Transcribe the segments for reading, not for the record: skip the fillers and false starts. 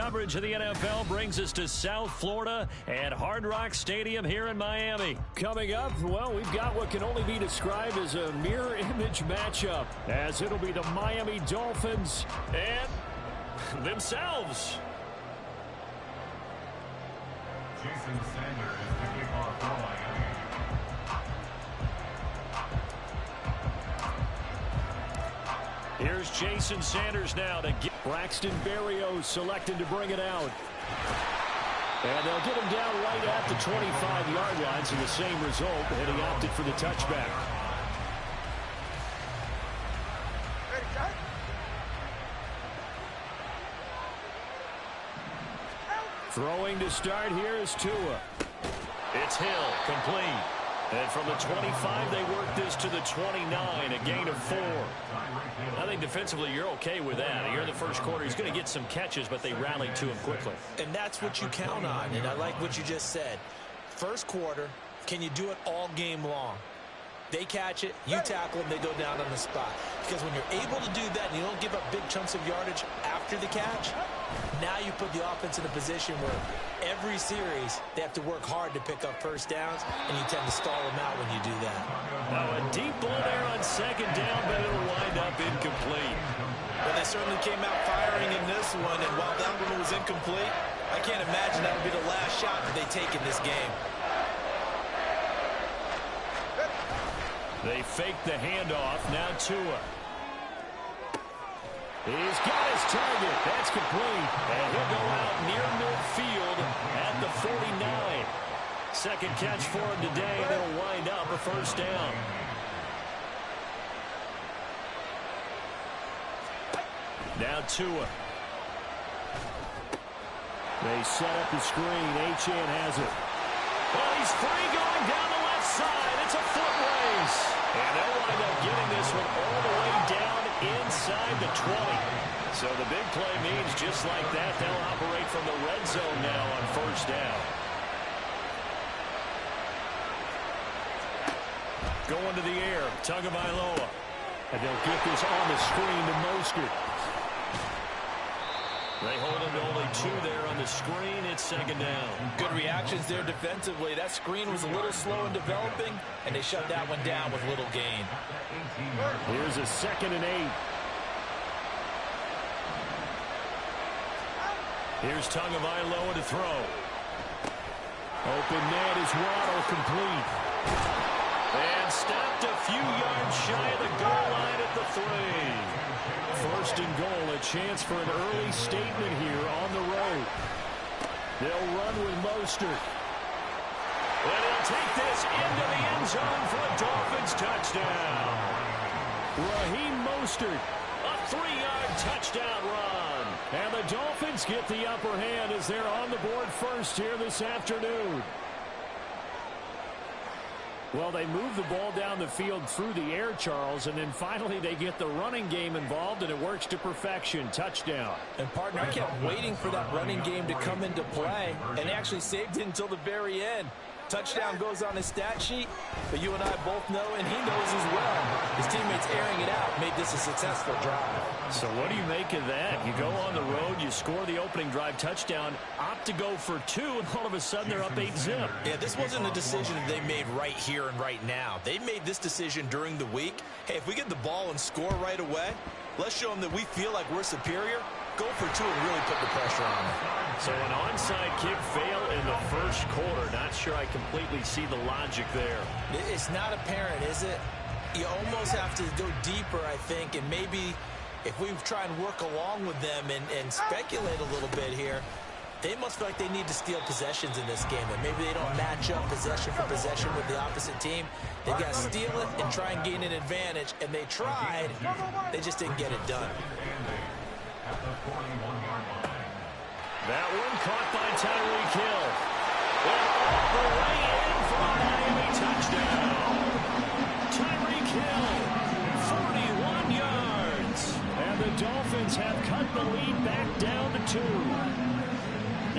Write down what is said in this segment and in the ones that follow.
Coverage of the NFL brings us to South Florida at Hard Rock Stadium here in Miami. Coming up, well, we've got what can only be described as a mirror image matchup, as it'll be the Miami Dolphins and themselves. Jason Sanders is the kickoff for Miami. Here's Jason Sanders now to get Braxton Berrios selected to bring it out. And they'll get him down right at the 25-yard line, so the same result, and he opted for the touchback. Throwing to start here is Tua. It's Hill, complete. And from the 25, they work this to the 29, a gain of 4. I think defensively you're okay with that. Here in the first quarter, he's going to get some catches, but they rallied to him quickly. And that's what you count on, and I like what you just said. First quarter, can you do it all game long? They catch it, you tackle them, they go down on the spot. Because when you're able to do that and you don't give up big chunks of yardage after the catch, now you put the offense in a position where every series they have to work hard to pick up first downs, and you tend to stall them out when you do that. Now a deep ball there on second down, but it'll wind up incomplete. Well, they certainly came out firing in this one, and while that one was incomplete, I can't imagine that'll be the last shot that they take in this game. They fake the handoff. Now Tua. He's got his target. That's complete. And he'll go out near midfield at the 49. Second catch for him today, and it'll wind up a first down. Now Tua. They set up the screen. Achane has it. Well, he's free going down the left side. It's a foot race. And they'll wind up getting this one all the way down inside the 20. So the big play means just like that, they'll operate from the red zone now on first down. Going to the air, Tagovailoa. And they'll get this on the screen to Mostert. They hold him to only 2 there on the screen. It's second down. Good reactions there defensively. That screen was a little slow in developing, and they shut that one down with little gain. Here's a 2nd and 8. Here's Tagovailoa to throw. Open net is Waddle, complete. And stopped a few yards shy of the goal line at the 3. First and goal, a chance for an early statement here on the road. They'll run with Mostert. And he'll take this into the end zone for a Dolphins touchdown. Raheem Mostert. A 3-yard touchdown run. And the Dolphins get the upper hand as they're on the board first here this afternoon. Well, they move the ball down the field through the air, Charles, and then finally they get the running game involved, and it works to perfection. Touchdown. And, partner, I kept waiting for that running game to come into play, and they actually saved it until the very end. Touchdown goes on his stat sheet, but you and I both know, and he knows as well, his teammates airing it out made this a successful drive. So what do you make of that? You go on the road, you score the opening drive touchdown, opt to go for 2, and all of a sudden they're up 8-zip. Yeah, this wasn't a decision that they made right here and right now. They made this decision during the week. Hey, if we get the ball and score right away, let's show them that we feel like we're superior. Go for 2 and really put the pressure on them. So an onside kick fail in the first quarter. Not sure I completely see the logic there. It's not apparent, is it? You almost have to go deeper, I think, and maybe if we try and work along with them and speculate a little bit here, they must feel like they need to steal possessions in this game, and maybe they don't match up possession for possession with the opposite team. They've got to steal it and try and gain an advantage, and they tried. They just didn't get it done. That one caught by Tyreek Hill. And all the way in for a Miami touchdown. Tyreek Hill, 41 yards. And the Dolphins have cut the lead back down to 2.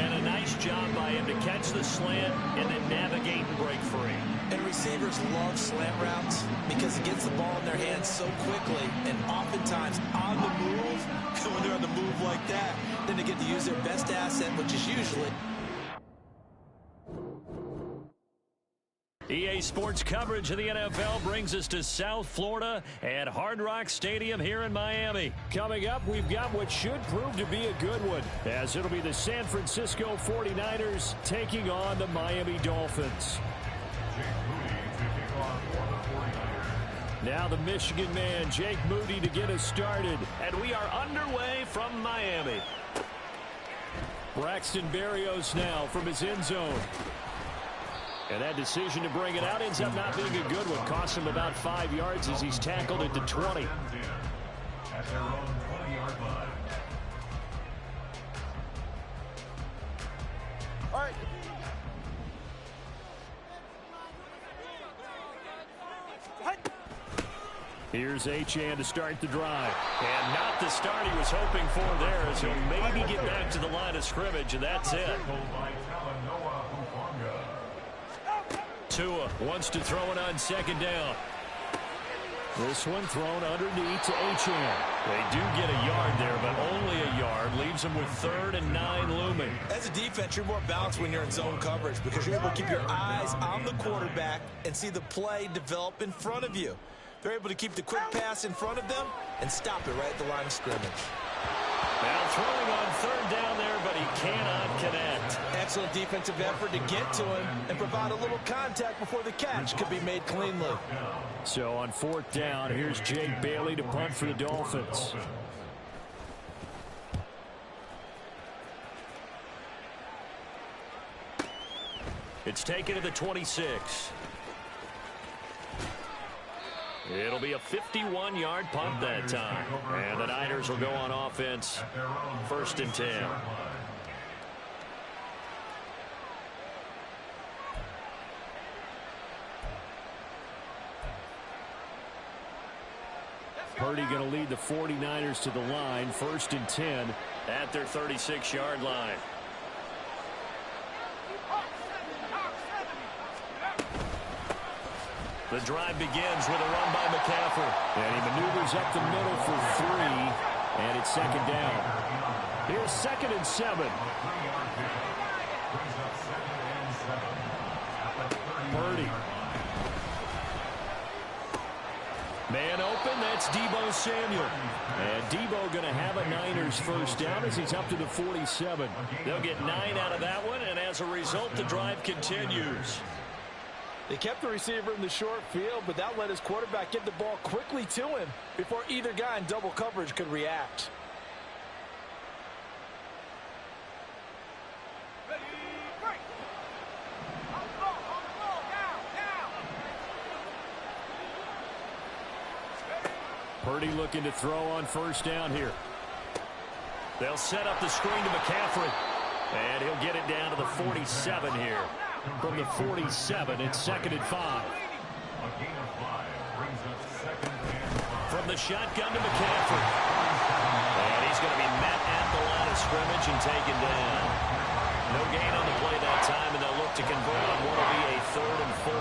And a nice job by him to catch the slant and then navigate and break free. And receivers love slant routes because it gets the ball in their hands so quickly and oftentimes on the move. when they're on the move like that, then they get to use their best asset, which is usually... EA Sports coverage of the NFL brings us to South Florida at Hard Rock Stadium here in Miami. Coming up, we've got what should prove to be a good one, as it'll be the San Francisco 49ers taking on the Miami Dolphins. Now the Michigan man, Jake Moody, to get us started. And we are underway from Miami. Braxton Berrios now from his end zone. And that decision to bring it out ends up not being a good one. Costs him about 5 yards as he's tackled at the 20. At their own 20-yard line. All right. Here's Achane to start the drive. And not the start he was hoping for there, as he'll maybe get back to the line of scrimmage, and that's it. Tua wants to throw it on second down. This one thrown underneath to Achane. They do get a yard there, but only a yard. Leaves them with 3rd and 9 looming. As a defense, you're more balanced when you're in zone coverage because you're able to keep your eyes on the quarterback and see the play develop in front of you. They're able to keep the quick pass in front of them and stop it right at the line of scrimmage. Now throwing on 3rd down there, but he cannot connect. Excellent defensive effort to get to him and provide a little contact before the catch could be made cleanly. So on 4th down, here's Jake Bailey to punt for the Dolphins. It's taken to the 26. It'll be a 51-yard punt that time. And the Niners will go on offense. 1st and 10. Purdy going to lead the 49ers to the line. 1st and 10 at their 36-yard line. The drive begins with a run by McCaffrey. And he maneuvers up the middle for 3. And it's 2nd down. Here's 2nd and 7. Purdy. Man open, that's Deebo Samuel. And Deebo going to have a Niners 1st down as he's up to the 47. They'll get 9 out of that one, and as a result, the drive continues. They kept the receiver in the short field, but that let his quarterback get the ball quickly to him before either guy in double coverage could react. Purdy looking to throw on 1st down here. They'll set up the screen to McCaffrey. And he'll get it down to the 47 here. From the 47, it's 2nd and 5. A gain of 5 brings up 2nd and 5. From the shotgun to McCaffrey. And he's going to be met at the line of scrimmage and taken down. No gain on the play that time, and they'll look to convert on what will be a 3rd and 4.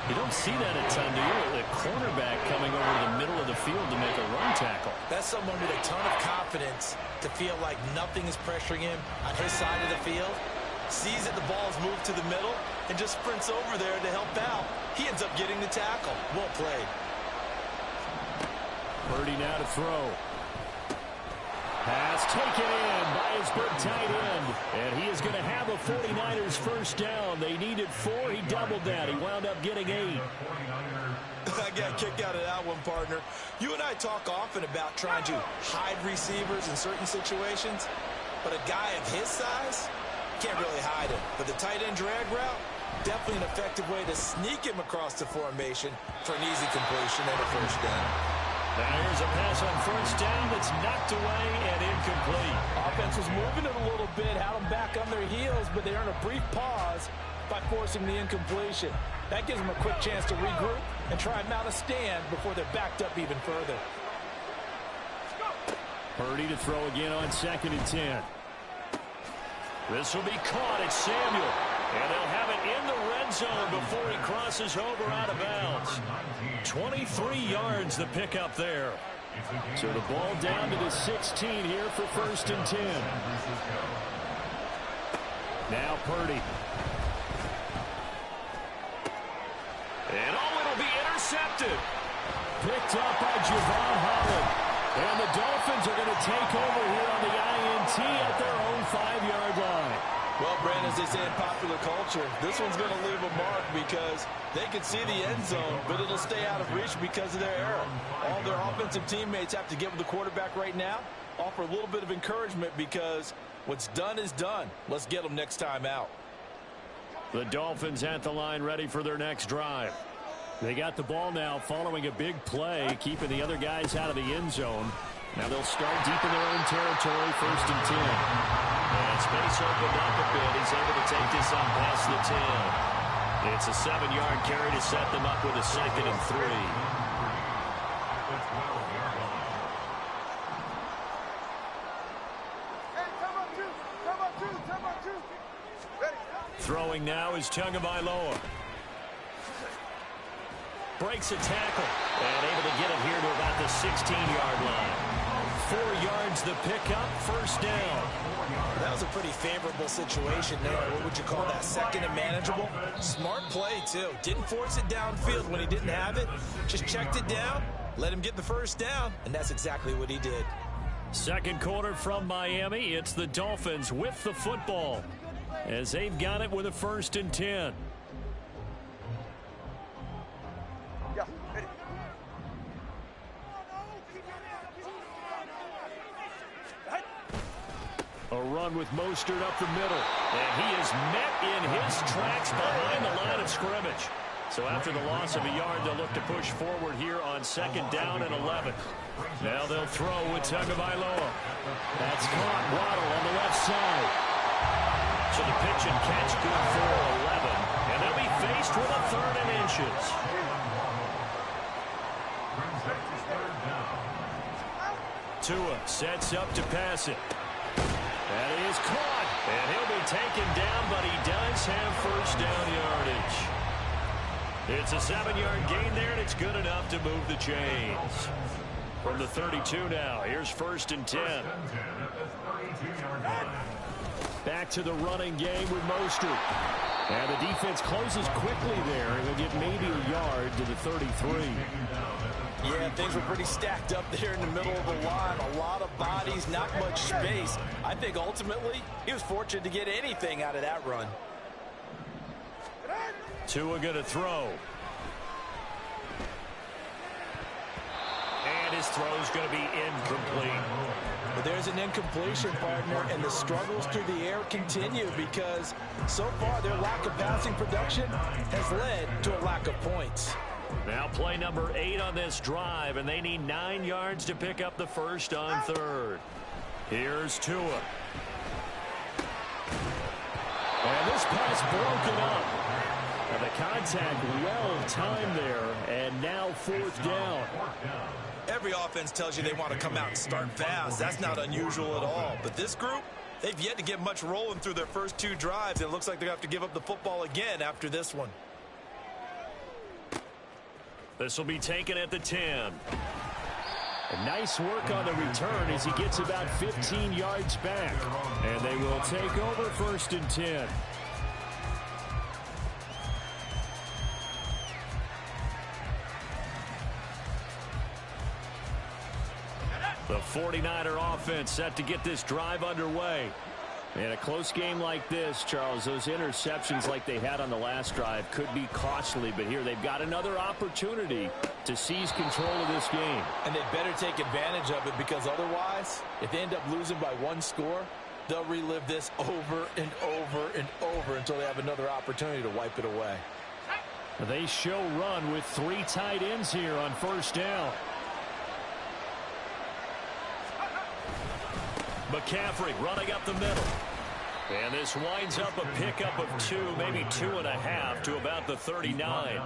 You don't see that a ton, do you? The cornerback coming over to the middle of the field to make a run tackle. That's someone with a ton of confidence to feel like nothing is pressuring him on his side of the field. Sees that the ball's moved to the middle and just sprints over there to help out. He ends up getting the tackle. Well played. Purdy now to throw. Pass taken in by his big tight end. And he is going to have a 49ers 1st down. They needed 4. He doubled that. He wound up getting 8. I got a kick out of that one, partner. You and I talk often about trying to hide receivers in certain situations. But a guy of his size can't really hide him. But the tight end drag route, definitely an effective way to sneak him across the formation for an easy completion and a 1st down. Now here's a pass on 1st down that's knocked away and incomplete. Offense was moving it a little bit, had them back on their heels, but they earned a brief pause by forcing the incompletion. That gives them a quick chance to regroup and try and mount a stand before they're backed up even further. Purdy to throw again on 2nd and 10. This will be caught. It's Samuel. And they'll have it in the red zone before he crosses over out of bounds. 23 yards the pickup there. So the ball down to the 16 here for 1st and 10. Now Purdy. And it'll be intercepted. Picked up by Javon Holland. And the Dolphins are going to take over here on the INT at their own 5-yard line. Well, Brandon, as they say in popular culture, this one's going to leave a mark because they can see the end zone, but it'll stay out of reach because of their error. All their offensive teammates have to get with the quarterback right now, offer a little bit of encouragement because what's done is done. Let's get them next time out. The Dolphins at the line ready for their next drive. They got the ball now following a big play, keeping the other guys out of the end zone. Now they'll start deep in their own territory, 1st and 10. And space opened up a bit. He's able to take this on past the 10. It's a 7-yard carry to set them up with a 2nd and 3. Throwing now is Tagovailoa. Breaks a tackle and able to get it here to about the 16-yard line. 4 yards the pickup, 1st down. That was a pretty favorable situation there. What would you call that? 2nd and manageable? Smart play, too. Didn't force it downfield when he didn't have it. Just checked it down, let him get the 1st down, and that's exactly what he did. 2nd quarter from Miami. It's the Dolphins with the football as they've got it with a 1st and 10. A run with Mostert up the middle. And he is met in his tracks behind the line of scrimmage. So after the loss of a yard, they'll look to push forward here on 2nd down and 11. Now they'll throw with Tagovailoa. That's caught. Waddle on the left side. So the pitch and catch good for 11. And they'll be faced with a 3rd and inches. Tua sets up to pass it. That is caught, and he'll be taken down, but he does have 1st down yardage. It's a 7-yard gain there, and it's good enough to move the chains. From the 32 now, here's 1st and 10. Back to the running game with Mostert. And the defense closes quickly there, and he'll get maybe a yard to the 33. Yeah, things were pretty stacked up there in the middle of the line. A lot of bodies, not much space. I think ultimately he was fortunate to get anything out of that run. Tua going to throw. And his throw's going to be incomplete. But there's an incompletion, partner, and the struggles through the air continue because so far their lack of passing production has led to a lack of points. Now play number 8 on this drive, and they need 9 yards to pick up the 1st on 3rd. Here's Tua. And this pass broken up. And the contact well-timed there, and now 4th down. Every offense tells you they want to come out and start fast. That's not unusual at all. But this group, they've yet to get much rolling through their first 2 drives. It looks like they're going to have to give up the football again after this one. This will be taken at the 10. And nice work on the return as he gets about 15 yards back. And they will take over 1st and 10. The 49er offense set to get this drive underway. In a close game like this, Charles, those interceptions like they had on the last drive could be costly, but here they've got another opportunity to seize control of this game. And they better take advantage of it because otherwise, if they end up losing by 1 score, they'll relive this over and over and over until they have another opportunity to wipe it away. They show run with 3 tight ends here on 1st down. McCaffrey running up the middle. And this winds up a pickup of 2, maybe 2.5 to about the 39.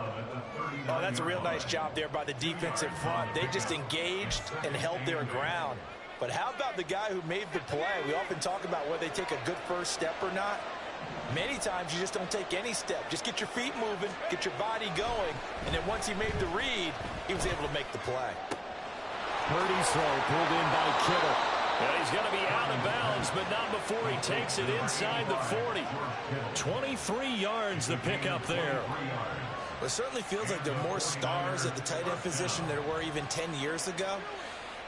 Oh, that's a real nice job there by the defensive front. They just engaged and held their ground. But how about the guy who made the play? We often talk about whether they take a good first step or not. Many times you just don't take any step. Just get your feet moving, get your body going, and then once he made the read, he was able to make the play. Purdy's throw pulled in by Kittle. And he's going to be out of bounds, but not before he takes it inside the 40. 23 yards the pickup there. Well, it certainly feels like there are more stars at the tight end position than there were even 10 years ago.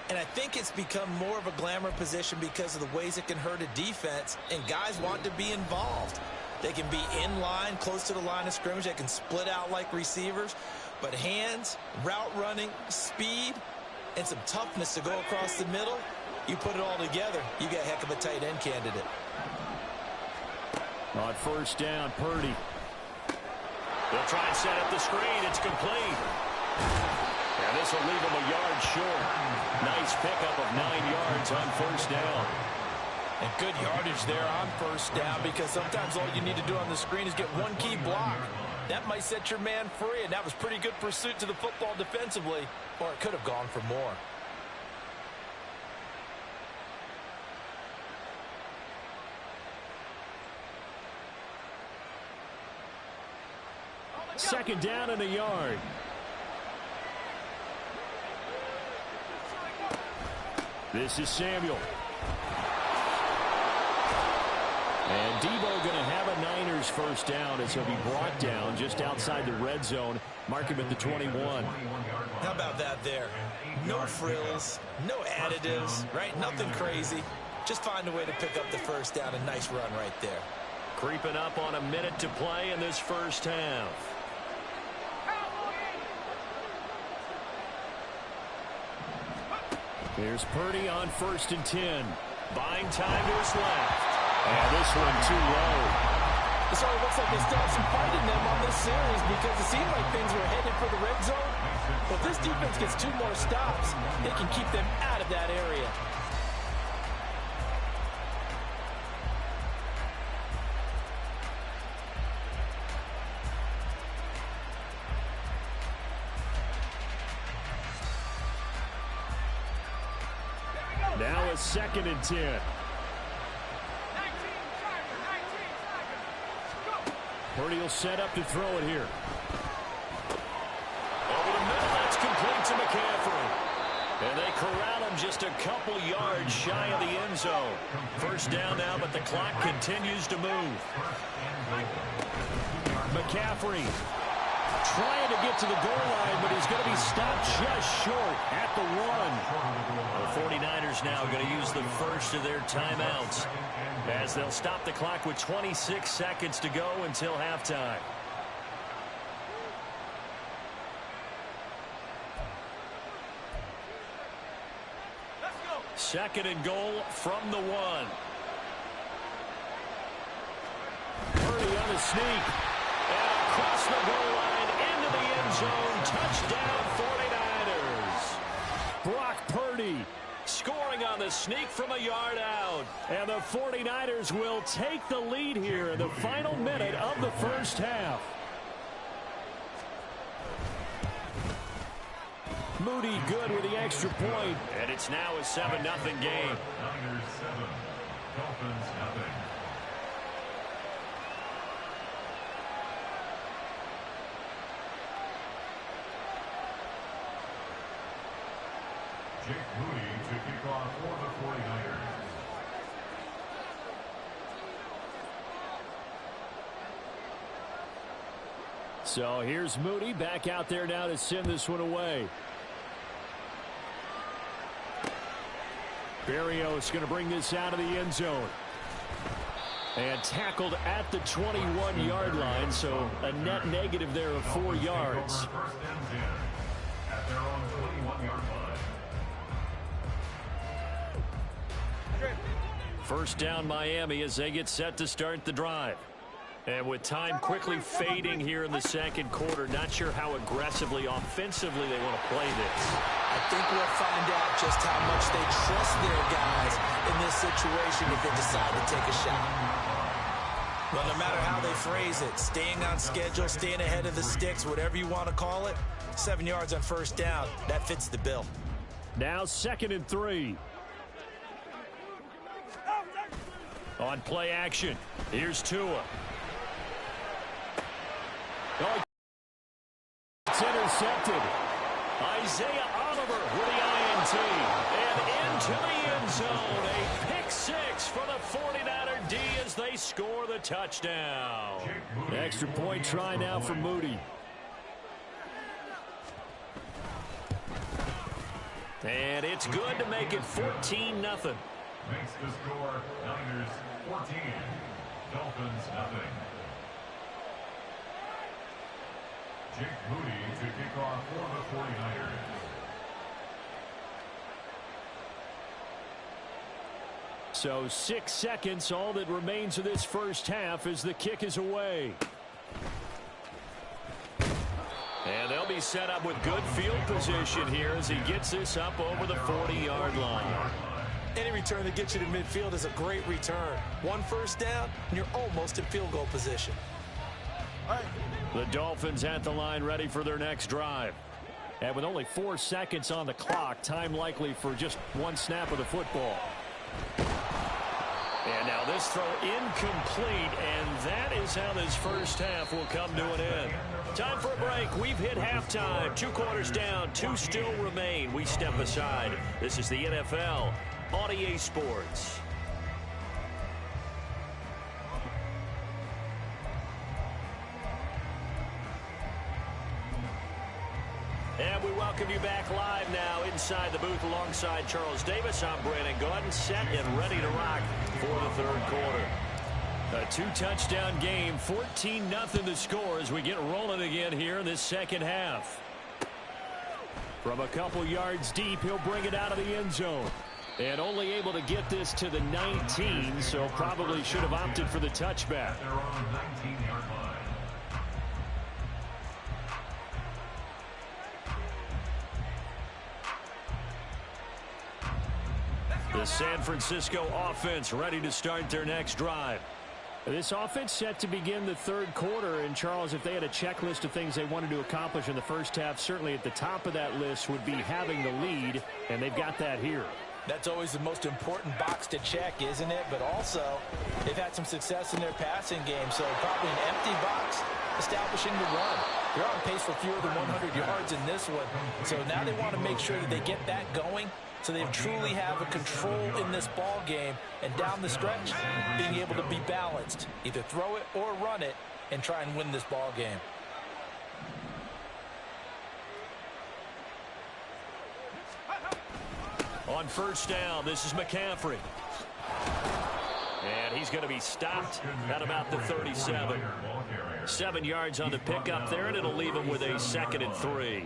And I think it's become more of a glamour position because of the ways it can hurt a defense, and guys want to be involved. They can be in line, close to the line of scrimmage. They can split out like receivers. But hands, route running, speed, and some toughness to go across the middle, you put it all together, you got a heck of a tight end candidate. On first down, Purdy. They'll try and set up the screen. It's complete. And this will leave him a yard short. Nice pickup of 9 yards on first down. And good yardage there on first down, because sometimes all you need to do on the screen is get one key block. That might set your man free, and that was pretty good pursuit to the football defensively, or it could have gone for more. Second down and a yard. This is Samuel. And Debo going to have a Niners first down as he'll be brought down just outside the red zone. Mark him at the 21. How about that there? No frills, no additives, right? Nothing crazy. Just find a way to pick up the first down. A nice run right there. Creeping up on a minute to play in this first half. Here's Purdy on 1st and 10. Buying time to his left. And this one too low. It sort of looks like they still have some fight in them on this series, because it seemed like things were headed for the red zone. But if this defense gets 2 more stops, they can keep them out of that area. Now a 2nd and 10. Purdy will set up to throw it here. Over the middle, that's complete to McCaffrey. And they corral him just a couple yards shy of the end zone. First down now, but the clock continues to move. McCaffrey trying to get to the goal line, but he's going to be stopped just short at the 1. The 49ers now going to use the first of their timeouts, as they'll stop the clock with 26 seconds to go until halftime. Second and goal from the 1. Purdy on a sneak. And across the goal line into the end zone. Touchdown 49ers. Brock Purdy scoring on the sneak from a yard out. And the 49ers will take the lead here in the final minute of the first half. Moody good with the extra point. And it's now a 7-0 game. Niners 7, Dolphins nothing. Jake Moody to kick off for the 49ers. So here's Moody back out there now to send this one away. Berrios going to bring this out of the end zone. And tackled at the 21-yard line, so a net negative there of 4 yards. First and 10 at their own 21-yard line. First down Miami as they get set to start the drive. And with time quickly fading here in the second quarter, not sure how aggressively, offensively they want to play this. I think we'll find out just how much they trust their guys in this situation if they decide to take a shot. Well, no matter how they phrase it, staying on schedule, staying ahead of the sticks, whatever you want to call it, 7 yards on first down, that fits the bill. Now 2nd and 3. On play action, here's Tua. Oh, it's intercepted. Isaiah Oliver with the INT. score the touchdown. Extra point try now for Moody. And it's good to make it 14-0. Makes the score Niners 14, Dolphins nothing. Jake Moody to kick off for the 49ers. So 6 seconds, all that remains of this first half as the kick is away. And they'll be set up with good field position here as he gets this up over the 40-yard line. Any return that gets you to midfield is a great return. One first down, and you're almost in field goal position. The Dolphins at the line ready for their next drive. And with only 4 seconds on the clock, time likely for just one snap of the football. And now this throw incomplete, and that is how this first half will come to an end. Time for a break. We've hit halftime. 2 quarters down, 2 still remain. We step aside. This is the NFL on EA Sports. And we welcome you back live now inside the booth alongside Charles Davis. I'm Brandon Gordon, set and ready to rock for the third quarter. A 2-touchdown game, 14-0 the score as we get rolling again here in this second half. From a couple yards deep, he'll bring it out of the end zone. And only able to get this to the 19, so probably should have opted for the touchback. They're on 19-yard line. The San Francisco offense ready to start their next drive. This offense set to begin the third quarter. And, Charles, if they had a checklist of things they wanted to accomplish in the first half, certainly at the top of that list would be having the lead, and they've got that here. That's always the most important box to check, isn't it? But also, they've had some success in their passing game, so probably an empty box establishing the run. They're on pace for fewer than 100 yards in this one, so now they want to make sure that they get that going so they truly have a control in this ball game, and down the stretch, being able to be balanced, either throw it or run it, and try and win this ball game. On first down, this is McCaffrey. And he's going to be stopped at about the 37. 7 yards on the pickup there, and it'll leave him with a 2nd and 3.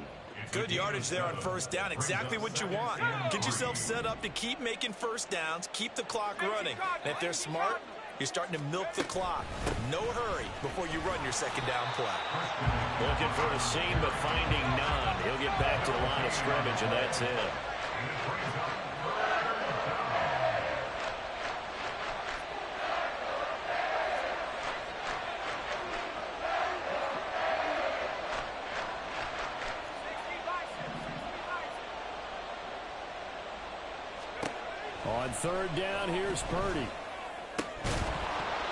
Good yardage there on first down. Exactly what you want. Get yourself set up to keep making first downs, keep the clock running. And if they're smart, you're starting to milk the clock. No hurry before you run your second down play. Looking for a seam, but finding none. He'll get back to the line of scrimmage, and that's it. On third down, here's Purdy.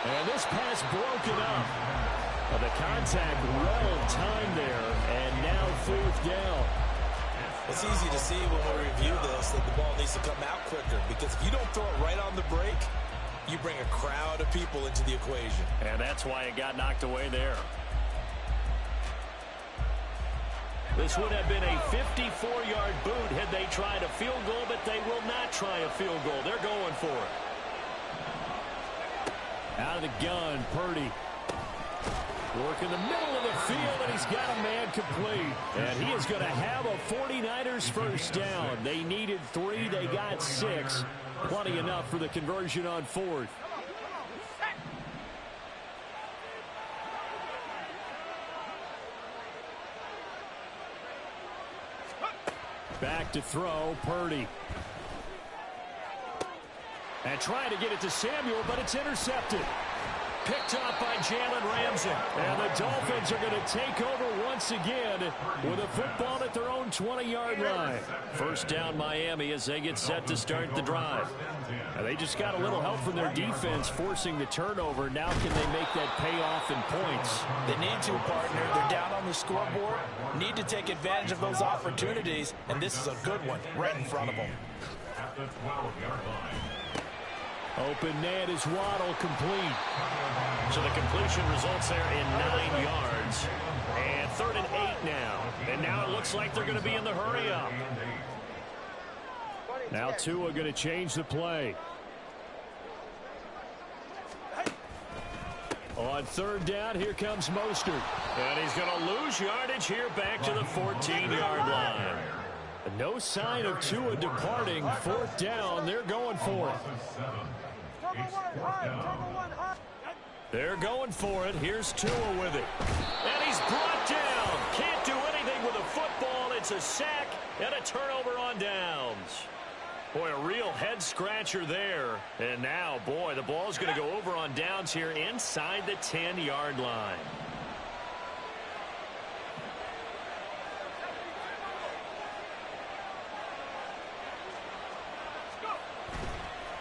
And this pass broken up. The contact well timed there, and now fourth down. It's easy to see when we review this that the ball needs to come out quicker, because if you don't throw it right on the break, you bring a crowd of people into the equation. And that's why it got knocked away there. This would have been a 54-yard boot had they tried a field goal, but they will not try a field goal. They're going for it. Out of the gun, Purdy. Work in the middle of the field, and he's got a man complete. And he is going to have a 49ers first down. They needed 3. They got 6. Plenty enough for the conversion on fourth. Back to throw, Purdy. And trying to get it to Samuel, but it's intercepted. Picked up by Jalen Ramsey. And the Dolphins are going to take over once again with a football at their own 20-yard line. First down Miami as they get set to start the drive. And they just got a little help from their defense forcing the turnover. Now can they make that pay off in points? They need to, partner. They're down on the scoreboard. Need to take advantage of those opportunities. And this is a good one right in front of them. At the 12-yard line. Open man is Waddle, complete. So the completion results there in 9 yards. And 3rd and 8 now. And now it looks like they're going to be in the hurry up. Now Tua going to change the play. On 3rd down, here comes Mostert. And he's going to lose yardage here back to the 14-yard line. No sign of Tua departing. 4th down, they're going for it. They're going for it. Here's Tua with it. And he's brought down. Can't do anything with a football. It's a sack and a turnover on downs. Boy, a real head-scratcher there. And now, boy, the ball's going to go over on downs here inside the 10-yard line.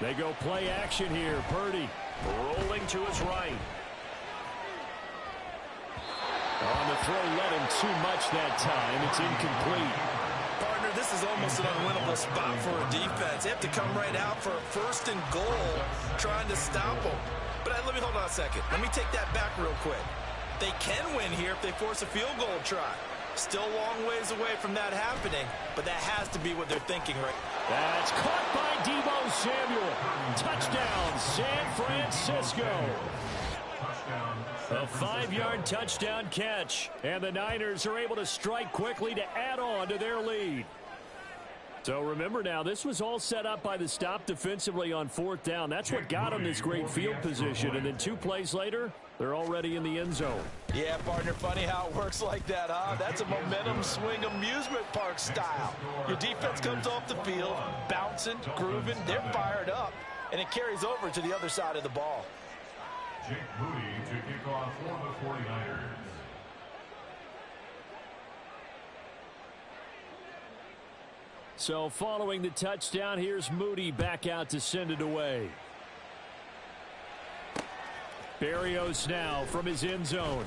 They go play action here. Purdy rolling to his right. On the throw, led him too much that time. It's incomplete. Partner, this is almost an unwinnable spot for a defense. They have to come right out for a 1st and goal, trying to stop them. But let me hold on a second. Let me take that back real quick. They can win here if they force a field goal try. Still a long ways away from that happening, but that has to be what they're thinking right now. That's caught by Deebo Samuel. Touchdown, San Francisco. A 5-yard touchdown catch. And the Niners are able to strike quickly to add on to their lead. So remember now, this was all set up by the stop defensively on 4th down. That's what got them this great field position. And then 2 plays later, they're already in the end zone. Yeah, partner, funny how it works like that, huh? That's a momentum swing amusement park style. Your defense comes off the field, bouncing, grooving, they're fired up, and it carries over to the other side of the ball. Jake Moody to kick off for the 49ers. So following the touchdown, here's Moody back out to send it away. Berrios now from his end zone.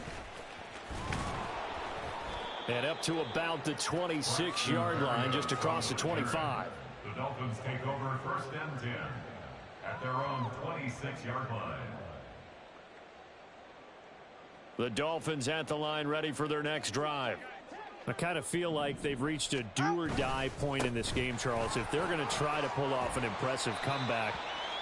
And up to about the 26-yard line, just across the 25. The Dolphins take over 1st and 10 at their own 26-yard line. The Dolphins at the line, ready for their next drive. I kind of feel like they've reached a do-or-die point in this game, Charles. If they're going to try to pull off an impressive comeback,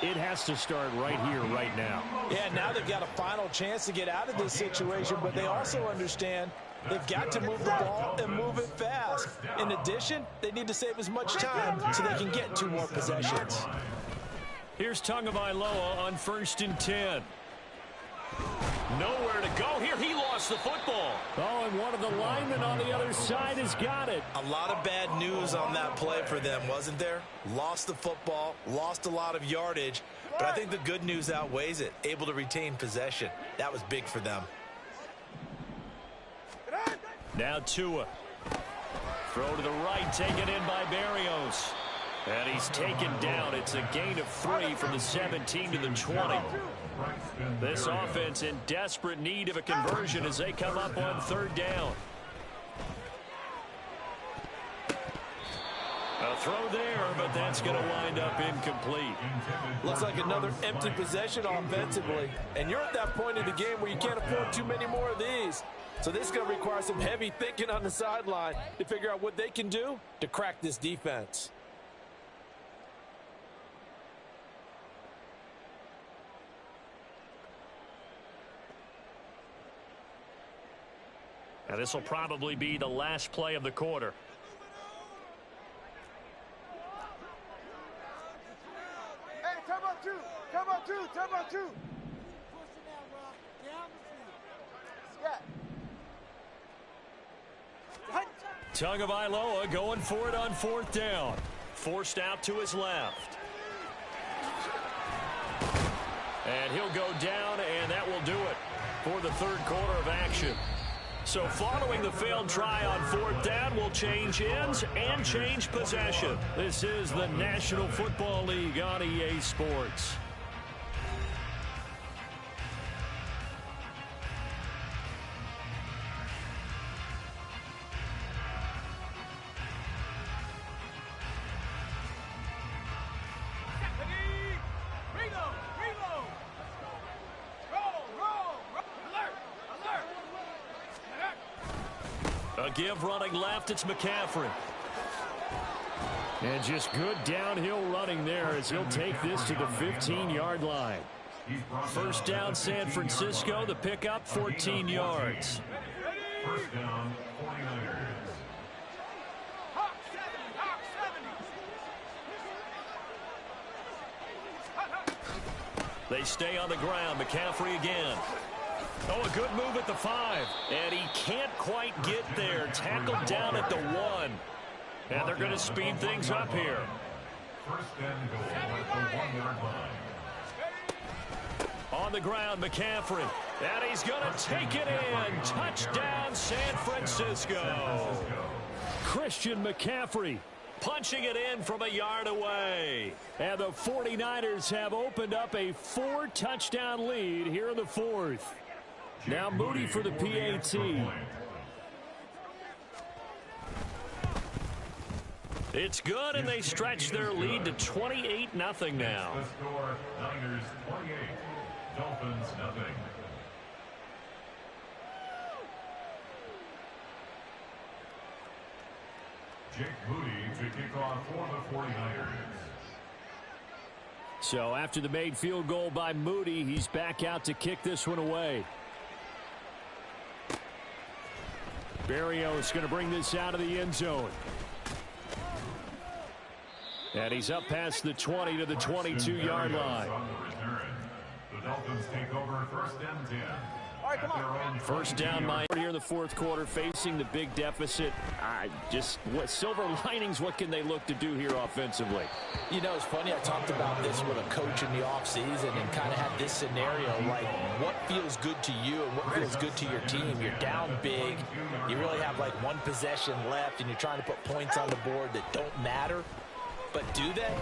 it has to start right here, right now. Yeah, now they've got a final chance to get out of this situation, but they also understand they've got to move the ball and move it fast. In addition, they need to save as much time so they can get 2 more possessions. Here's Tagovailoa on 1st and 10. Nowhere to go here. He lost the football. Oh, and one of the linemen on the other side has got it. A lot of bad news on that play for them, wasn't there? Lost the football, lost a lot of yardage, but I think the good news outweighs it. Able to retain possession. That was big for them. Now Tua. Throw to the right, taken in by Berrios. And he's taken down. It's a gain of 3 from the 17 to the 20. This offense in desperate need of a conversion as they come up on 3rd down. A throw there, but that's going to wind up incomplete. Looks like another empty possession offensively. And you're at that point in the game where you can't afford too many more of these. So this is going to require some heavy thinking on the sideline to figure out what they can do to crack this defense. Now this will probably be the last play of the quarter. Hey, time out 2. Time out 2. Time out 2. Tagovailoa going for it on 4th down. Forced out to his left. And he'll go down, and that will do it for the 3rd quarter of action. So following the failed try on 4th down, will change ends and change possession. This is the National Football League on EA Sports. give running left. It's McCaffrey. And just good downhill running there as he'll take this to the 15-yard line. First down, San Francisco. The pickup, 14 yards. First down, 49ers. They stay on the ground. McCaffrey again. Oh, a good move at the 5. And he can't quite get there. Tackled down at the 1. And they're going to speed things up here. First and goal at the 1-yard line. On the ground, McCaffrey. And he's going to take it in. Touchdown, San Francisco. Christian McCaffrey Punching it in from a yard away. And the 49ers have opened up a 4-touchdown lead here in the 4th. Now Moody for the PAT. It's good, and they stretch their lead to 28-0 now. The score, Niners 28, Dolphins nothing. Jake Moody to kick off for the 49ers. So after the made field goal by Moody, he's back out to kick this one away. Berrios going to bring this out of the end zone. And he's up past the 20 to the 22-yard line. The Dolphins take over first and 10. All right, come on. First down, Mike, here in the 4th quarter, facing the big deficit. What silver linings, what can they look to do here offensively? You know, it's funny, I talked about this with a coach in the offseason and kind of had this scenario, like what feels good to you and what feels good to your team. You're down big, you really have like one possession left, and you're trying to put points on the board that don't matter. But do they?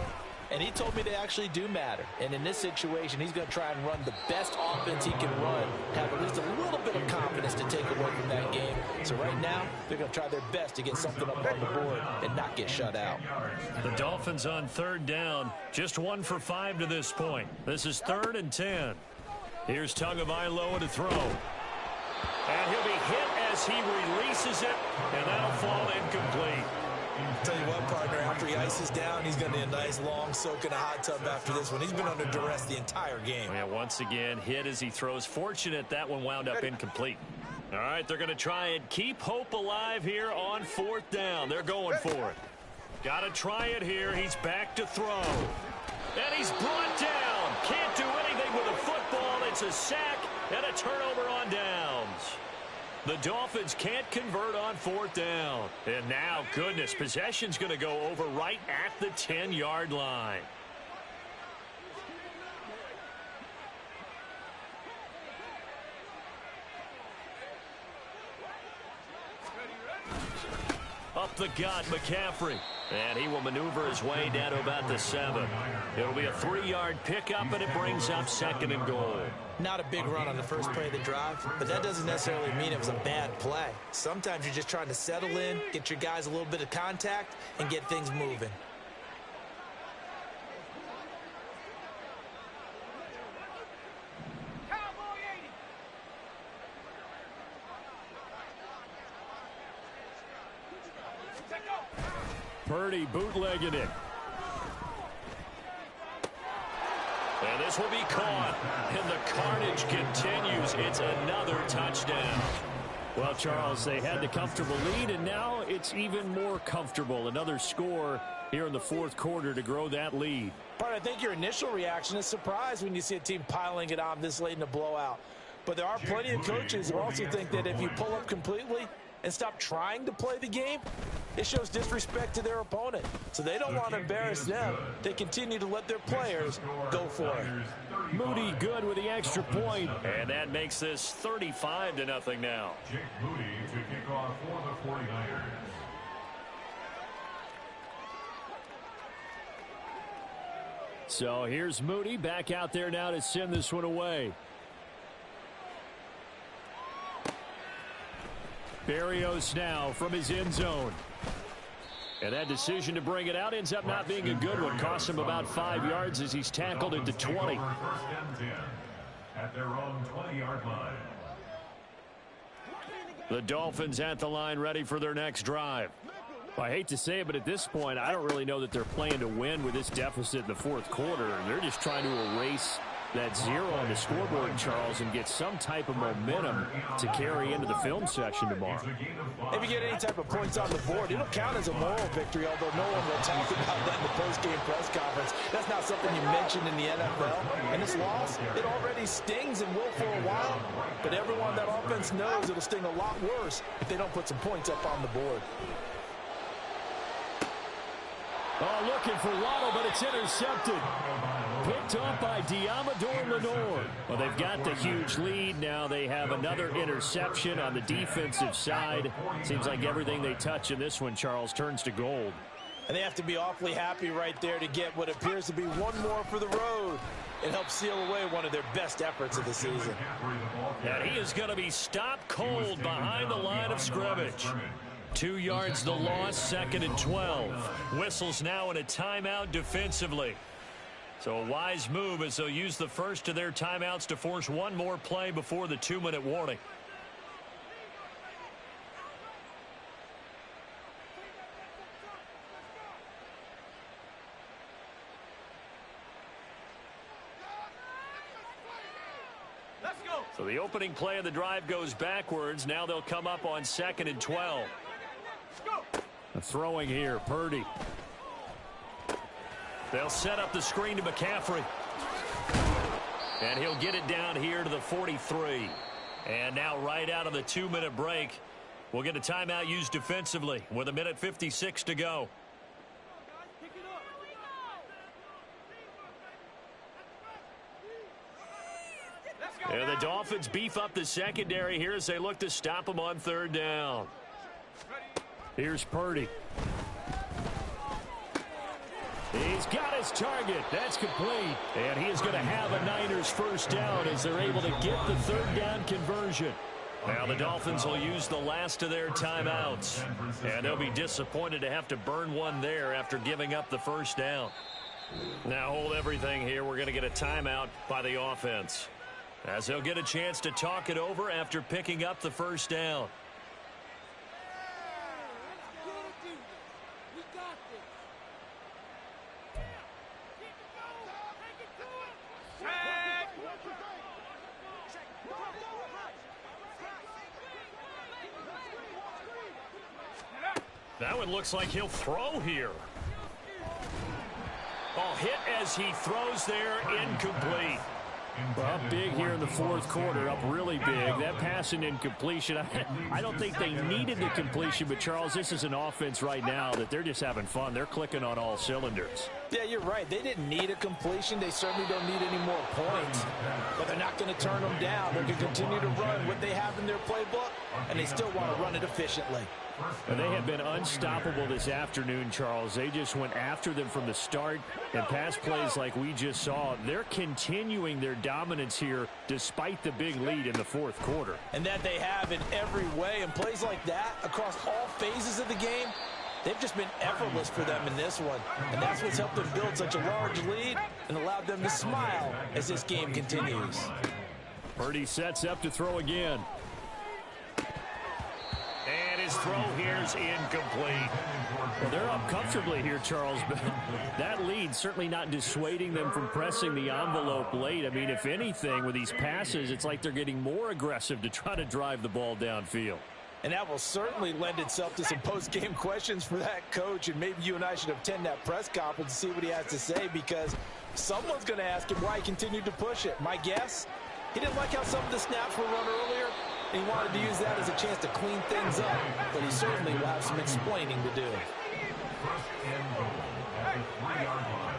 And he told me they actually do matter. And in this situation, he's going to try and run the best offense he can run, have at least a little bit of confidence to take away from that game. So right now, they're going to try their best to get something up on the board and not get shut out. The Dolphins on 3rd down, just 1 for 5 to this point. This is 3rd and 10. Here's Tagovailoa to throw. And he'll be hit as he releases it, and that'll fall incomplete. Tell you what, partner, after he ices down, he's going to need a nice long soak in a hot tub after this one. He's been under duress the entire game. Yeah, once again, hit as he throws. Fortunate that one wound up incomplete. All right, they're going to try and keep hope alive here on 4th down. They're going for it. Got to try it here. He's back to throw. And he's brought down. Can't do anything with a football. It's a sack and a turnover on downs. The Dolphins can't convert on 4th down. And now, goodness, possession's going to go over right at the 10-yard line. Up the gut, McCaffrey. And he will maneuver his way down to about the 7. It'll be a 3-yard pickup, and it brings up 2nd and goal. Not a big run on the first play of the drive, but that doesn't necessarily mean it was a bad play. Sometimes you're just trying to settle in, get your guys a little bit of contact, and get things moving. Purdy bootlegging it. And this will be caught, and the carnage continues. It's another touchdown. Well, Charles, they had the comfortable lead, and now it's even more comfortable. Another score here in the 4th quarter to grow that lead. But I think your initial reaction is surprise when you see a team piling it on this late in a blowout. But there are plenty of coaches who also think that if you pull up completely and stop trying to play the game, it shows disrespect to their opponent. So they don't want to embarrass them. They continue to let their players go for it. Moody good with the extra point. And that makes this 35-0 now. Jake Moody to kick off for the 49ers. So here's Moody back out there now to send this one away. Berrios now from his end zone. And that decision to bring it out ends up not being a good one. Costs him about 5 yards as he's tackled into 20. First and 10 at their own 20-yard line. The Dolphins at the line, ready for their next drive. I hate to say it, but at this point, I don't really know that they're playing to win with this deficit in the fourth quarter. They're just trying to erase that zero on the scoreboard, Charles, and get some type of momentum to carry into the film section tomorrow. If you get any type of points on the board, it'll count as a moral victory, although no one will talk about that in the post-game press conference. That's not something you mentioned in the NFL. And this loss, it already stings and will for a while, but everyone on that offense knows it'll sting a lot worse if they don't put some points up on the board. Oh, looking for Waddle, but it's intercepted. Picked up by Diamador Lenore. Well, they've got the huge lead. Now they have another interception on the defensive side. Seems like everything they touch in this one, Charles, turns to gold. And they have to be awfully happy right there to get what appears to be one more for the road. It helps seal away one of their best efforts of the season. And he is going to be stopped cold behind the line of scrimmage. 2 yards the loss, 2nd and 12. Whistles now in a timeout defensively. So a wise move as they'll use the first of their timeouts to force one more play before the 2-minute warning. So the opening play of the drive goes backwards. Now they'll come up on 2nd and 12. Throwing here, Purdy. They'll set up the screen to McCaffrey. And he'll get it down here to the 43. And now right out of the 2-minute break, we'll get a timeout used defensively with 1:56 to go. And the Dolphins beef up the secondary here as they look to stop them on 3rd down. Here's Purdy. He's got his target. That's complete. And he is going to have a Niners first down as they're able to get the 3rd down conversion. Now the Dolphins will use the last of their timeouts. And they'll be disappointed to have to burn one there after giving up the first down. Now hold everything here. We're going to get a timeout by the offense, as they'll get a chance to talk it over after picking up the first down. That one looks like he'll throw here. Oh, hit as he throws there, incomplete. Up big here in the fourth quarter, up really big. That pass and incompletion, I don't think they needed the completion, but Charles, this is an offense right now that they're just having fun. They're clicking on all cylinders. Yeah, you're right. They didn't need a completion. They certainly don't need any more points. But they're not going to turn them down. They're going to continue to run what they have in their playbook, and they still want to run it efficiently. And they have been unstoppable this afternoon, Charles. They just went after them from the start, and pass plays like we just saw. They're continuing their dominance here despite the big lead in the fourth quarter. And that they have in every way. And plays like that across all phases of the game, they've just been effortless for them in this one. And that's what's helped them build such a large lead and allowed them to smile as this game continues. Purdy sets up to throw again. And his throw here is incomplete. Well, they're up comfortably here, Charles, but that lead certainly not dissuading them from pressing the envelope late. I mean, if anything, with these passes, it's like they're getting more aggressive to try to drive the ball downfield. And that will certainly lend itself to some post-game questions for that coach, and maybe you and I should attend that press conference to see what he has to say, because someone's going to ask him why he continued to push it. My guess, he didn't like how some of the snaps were run earlier. He wanted to use that as a chance to clean things up, but he certainly will have some explaining to do. First and goal at the 3-yard line.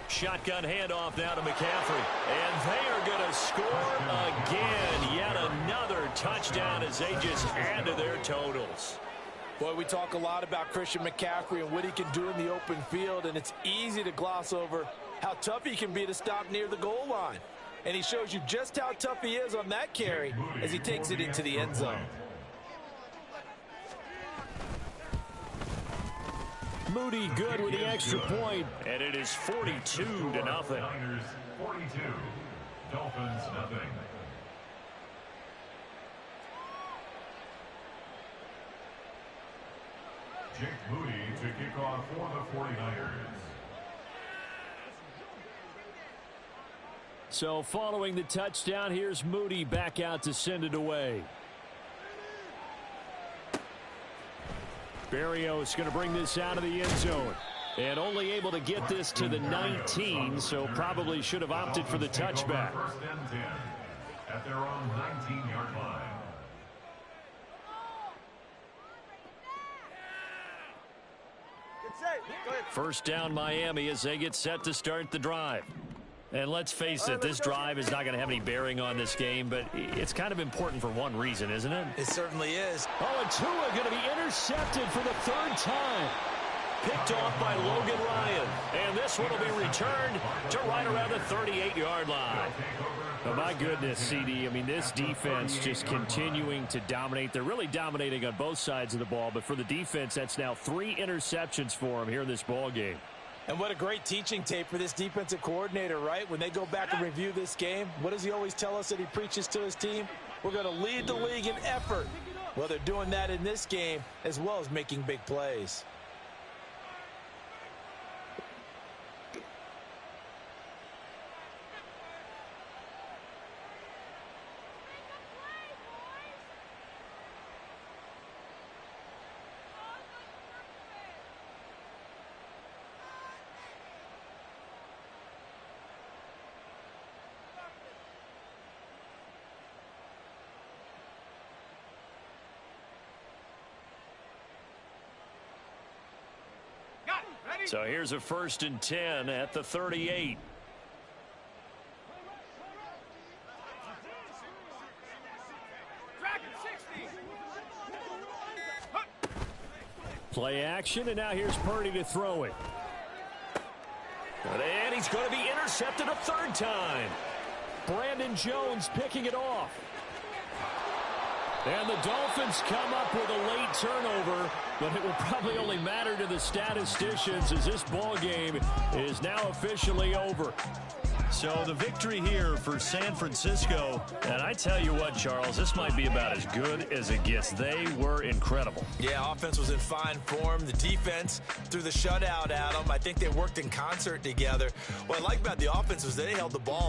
Shotgun handoff now to McCaffrey. And they are going to score again. Yet another touchdown as they just add to their totals. Boy, we talk a lot about Christian McCaffrey and what he can do in the open field, and it's easy to gloss over how tough he can be to stop near the goal line. And he shows you just how tough he is on that carry as he takes it into the end zone. Moody good with the extra point, and it is 42-0. Niners 42, Dolphins nothing. Jake Moody to kick off for the 49ers. So following the touchdown, here's Moody back out to send it away. Berrios going to bring this out of the end zone. And only able to get this to the 19, so probably should have opted for the touchback. First and 10 at their own 19-yard line. First down Miami as they get set to start the drive. And let's face it, this drive is not going to have any bearing on this game, but it's kind of important for one reason, isn't it? It certainly is. Oh, and Tua going to be intercepted for the third time. Picked off by Logan Ryan. And this one will be returned to right around the 38-yard line. Oh, my goodness, CD. I mean, this defense just continuing to dominate. They're really dominating on both sides of the ball, but for the defense, that's now 3 interceptions for them here in this ball game. And what a great teaching tape for this defensive coordinator, right? When they go back and review this game, what does he always tell us that he preaches to his team? We're going to lead the league in effort. Well, they're doing that in this game as well as making big plays. So here's a 1st and 10 at the 38. Play action, and now here's Purdy to throw it. And he's going to be intercepted a 3rd time. Brandon Jones picking it off. And the Dolphins come up with a late turnover, but it will probably only matter to the statisticians as this ball game is now officially over. So the victory here for San Francisco, and I tell you what, Charles, this might be about as good as it gets. They were incredible. Yeah, offense was in fine form. The defense threw the shutout at them. I think they worked in concert together. What I like about the offense was they held the ball